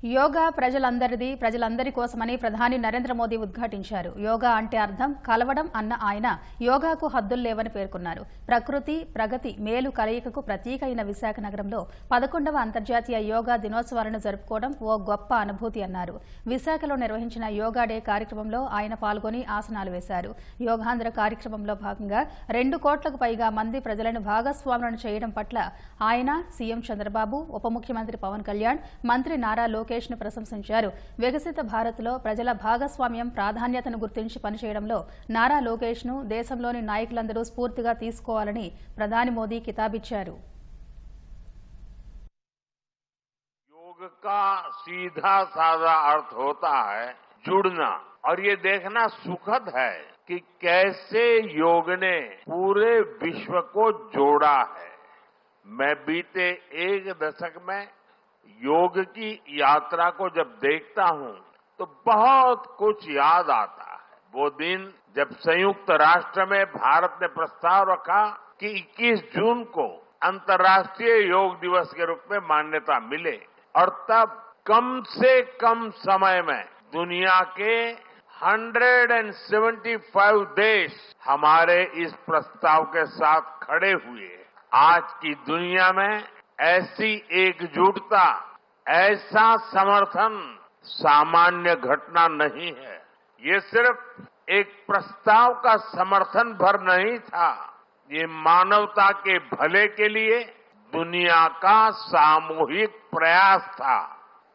యోగా ప్రజలందరి కోసమని ప్రధాని నరేంద్ర మోదీ ఉద్ఘాటించారు. యోగా అంటే అర్థం కలవడం అన్న ఆయన యోగాకు హద్దులు లేవని పేర్కొన్నారు. ప్రకృతి, ప్రగతి, మేలు కలయికకు ప్రతీక అయిన విశాఖ నగరంలో 11వ అంతర్జాతీయ యోగా దినోత్సవాలను జరుపుకోవడం ఓ గొప్ప అనుభూతి అన్నారు. విశాఖలో నిర్వహించిన యోగా డే కార్యక్రమంలో ఆయన పాల్గొని ఆసనాలు వేశారు. యోగాంధ్ర కార్యక్రమంలో భాగంగా 2 కోట్లకు పైగా మంది ప్రజలను భాగస్వాములను చేయడం పట్ల ఆయన, సీఎం చంద్రబాబు, ఉప ముఖ్యమంత్రి పవన్ కళ్యాణ్, మంత్రి నారా లోకేష్ ను ప్రశంసించారు. వికసిత భారత్లో ప్రజల భాగస్వామ్యం ప్రాధాన్యతను గుర్తించి పనిచేయడంలో నారా లోకేష్ ను దేశంలోని నాయకులందరూ స్ఫూర్తిగా తీసుకోవాలని ప్రధాని మోదీ కితాబిచ్చారు. योग का सीधा साधा अर्थ होता है जुड़ना, और ये देखना सुखद है कि कैसे योग ने पूरे विश्व को जोड़ा है। मैं बीते 1 दशक में योग की यात्रा को जब देखता हूं तो बहुत कुछ याद आता है। वो दिन जब संयुक्त राष्ट्र में भारत ने प्रस्ताव रखा कि 21 जून को अंतर्राष्ट्रीय योग दिवस के रूप में मान्यता मिले, और तब कम से कम समय में दुनिया के 175 देश हमारे इस प्रस्ताव के साथ खड़े हुए। आज की दुनिया में ऐसी एकजुटता, ऐसा समर्थन सामान्य घटना नहीं है। ये सिर्फ एक प्रस्ताव का समर्थन भर नहीं था, ये मानवता के भले के लिए दुनिया का सामूहिक प्रयास था।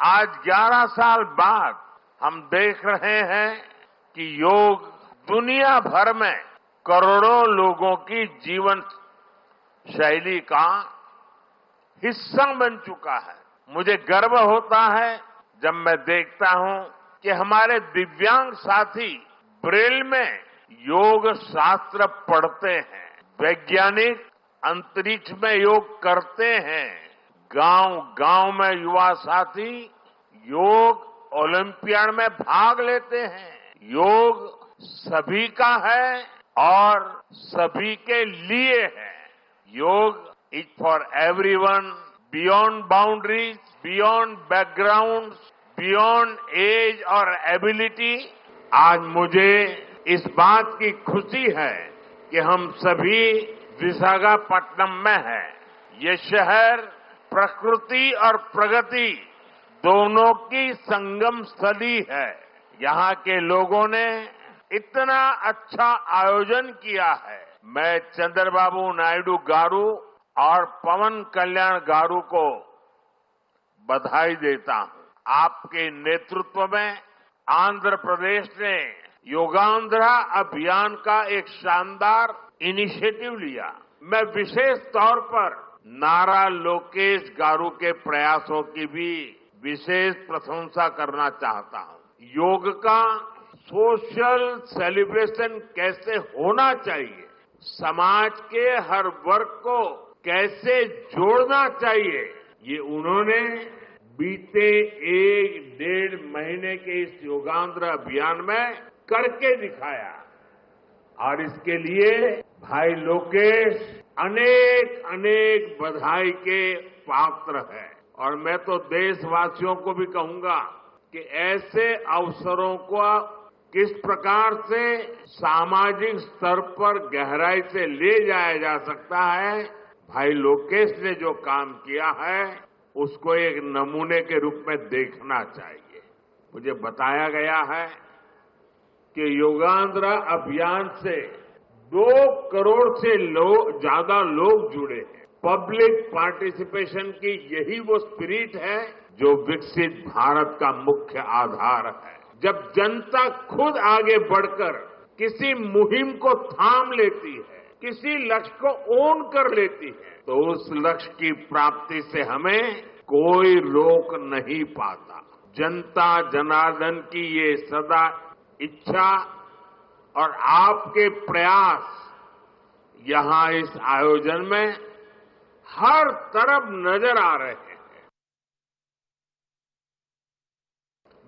आज 11 साल बाद हम देख रहे हैं कि योग दुनिया भर में करोड़ों लोगों की जीवन शैली का हिस्सा बन चुका है। मुझे गर्व होता है जब मैं देखता हूं कि हमारे दिव्यांग साथी ब्रेल में योग शास्त्र पढ़ते हैं, वैज्ञानिक अंतरिक्ष में योग करते हैं, गांव-गांव में युवा साथी योग ओलंपियाड में भाग लेते हैं। योग सभी का है और सभी के लिए है। Yoga is for everyone, beyond boundaries, beyond background, beyond age और एबिलिटी। आज मुझे इस बात की खुशी है कि हम सभी विशाखापट्टनम में हैं। ये शहर प्रकृति और प्रगति दोनों की संगम स्थली है। यहाँ के लोगों ने इतना अच्छा आयोजन किया है। मैं चंद्रबाबू नायडू गारू और पवन कल्याण गारू को बधाई देता हूं। आपके नेतृत्व में आंध्र प्रदेश ने योगांध्रा अभियान का एक शानदार इनिशिएटिव लिया। मैं विशेष तौर पर नारा लोकेश गारू के प्रयासों की भी विशेष प्रशंसा करना चाहता हूं। योग का सोशल सेलिब्रेशन कैसे होना चाहिए, समाज के हर वर्ग को कैसे जोड़ना चाहिए, ये उन्होंने बीते 1-1.5 महीने के इस योगांध्र अभियान में करके दिखाया। और इसके लिए भाई लोकेश अनेक अनेक बधाई के पात्र हैं। और मैं तो देशवासियों को भी कहूंगा कि ऐसे अवसरों को किस प्रकार से सामाजिक स्तर पर गहराई से ले जाया जा सकता है, भाई लोकेश ने जो काम किया है उसको एक नमूने के रूप में देखना चाहिए। मुझे बताया गया है कि योगांध्र अभियान से 2 करोड़ से ज्यादा लोग जुड़े हैं। पब्लिक पार्टिसिपेशन की यही वो स्पिरिट है जो विकसित भारत का मुख्य आधार है। जब जनता खुद आगे बढ़कर किसी मुहिम को थाम लेती है, किसी लक्ष्य को ओन कर लेती है, तो उस लक्ष्य की प्राप्ति से हमें कोई रोक नहीं पाता। जनता जनार्दन की ये सदा इच्छा और आपके प्रयास यहां इस आयोजन में हर तरफ नजर आ रहे हैं।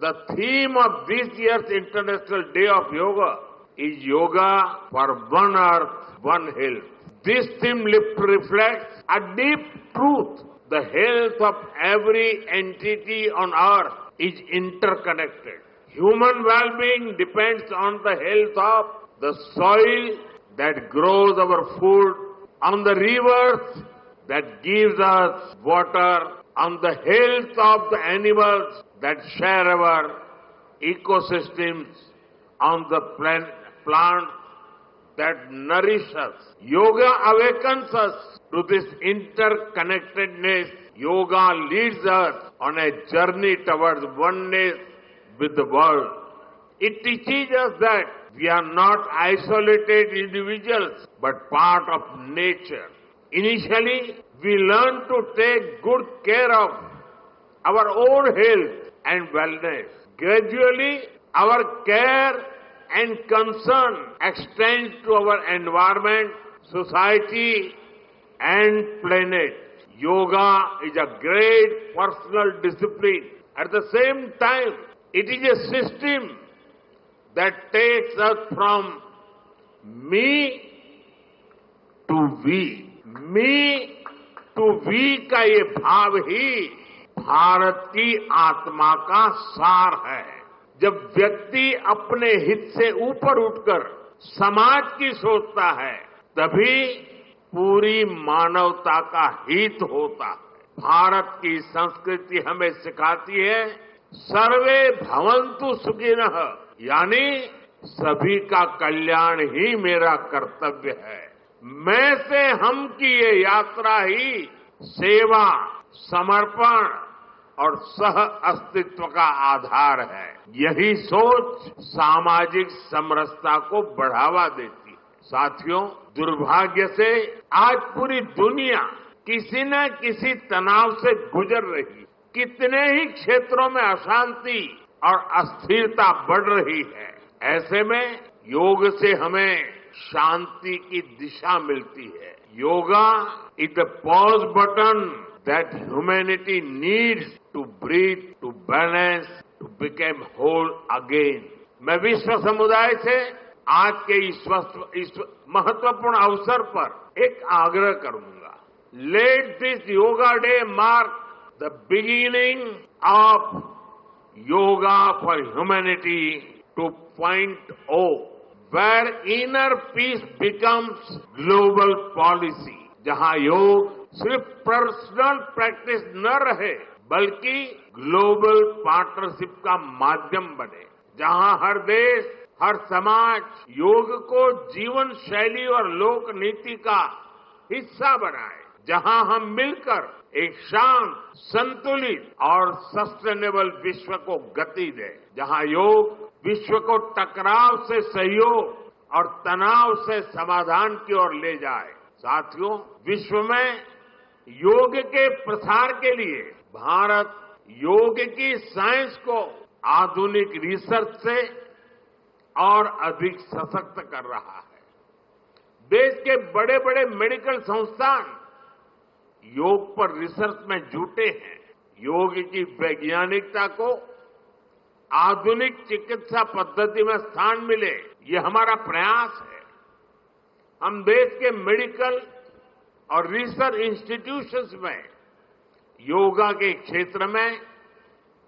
The theme of this year's International Day of Yoga is Yoga for One Earth, One Health. This theme reflects a deep truth. The health of every entity on earth is interconnected. Human well-being depends on the health of the soil that grows our food, on the rivers that gives us water, on the health of the animals that share our ecosystems, on the plants that nourish us. Yoga awakens us to this interconnectedness. Yoga leads us on a journey towards oneness with the world. It teaches us that we are not isolated individuals, but part of nature. Initially, we learn to take good care of our own health and wellness. Gradually, our care and concern extends to our environment, society, and planet. Yoga is a great personal discipline. At the same time, it is a system that takes us from me to we. Me to we का ये भाव ही भारत की आत्मा का सार है। जब व्यक्ति अपने हित से ऊपर उठकर समाज की सोचता है, तभी पूरी मानवता का हित होता है। भारत की संस्कृति हमें सिखाती है सर्वे भवन्तु सुखिनः, यानी सभी का कल्याण ही मेरा कर्तव्य है। मैं से हम की ये यात्रा ही सेवा, समर्पण और सह अस्तित्व का आधार है। यही सोच सामाजिक समरसता को बढ़ावा देती है। साथियों, दुर्भाग्य से आज पूरी दुनिया किसी न किसी तनाव से गुजर रही। कितने ही क्षेत्रों में अशांति और अस्थिरता बढ़ रही है। ऐसे में योग से हमें शांति की दिशा मिलती है। Yoga is the pause button that humanity needs to breathe, to balance, to become whole again. मैं विश्व समुदाय से आज के इस महत्वपूर्ण अवसर पर एक आग्रह करूंगा। Let this yoga day mark the beginning of yoga for humanity 2.0, where inner peace becomes global policy, जहां योग सिर्फ पर्सनल प्रैक्टिस न रहे बल्कि ग्लोबल पार्टनरशिप का माध्यम बने, जहां हर देश, हर समाज योग को जीवन शैली और लोक नीति का हिस्सा बनाए, जहां हम मिलकर एक शांत, संतुलित और सस्टेनेबल विश्व को गति दे, जहां योग विश्व को टकराव से सहयोग और तनाव से समाधान की ओर ले जाए। साथियों, विश्व में योग के प्रसार के लिए भारत योग की साइंस को आधुनिक रिसर्च से और अधिक सशक्त कर रहा है। देश के बड़े बड़े मेडिकल संस्थान योग पर रिसर्च में जुटे हैं। योग की वैज्ञानिकता को आधुनिक चिकित्सा पद्धति में स्थान मिले, ये हमारा प्रयास है। हम देश के मेडिकल और रिसर्च इंस्टीट्यूशंस में योगा के क्षेत्र में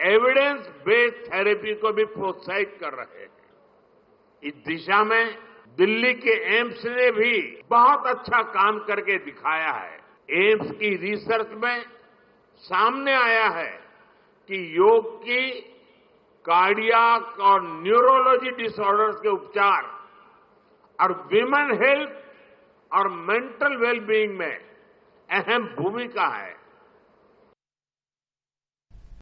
एविडेंस बेस्ड थेरेपी को भी प्रोत्साहित कर रहे हैं। इस दिशा में दिल्ली के एम्स ने भी बहुत अच्छा काम करके दिखाया है। एम्स की रिसर्च में सामने आया है कि योग की कार्डियक और न्यूरोलॉजी डिसऑर्डर्स के उपचार और विमेन हेल्थ और मेंटल वेलबीइंग में अहम भूमिका है।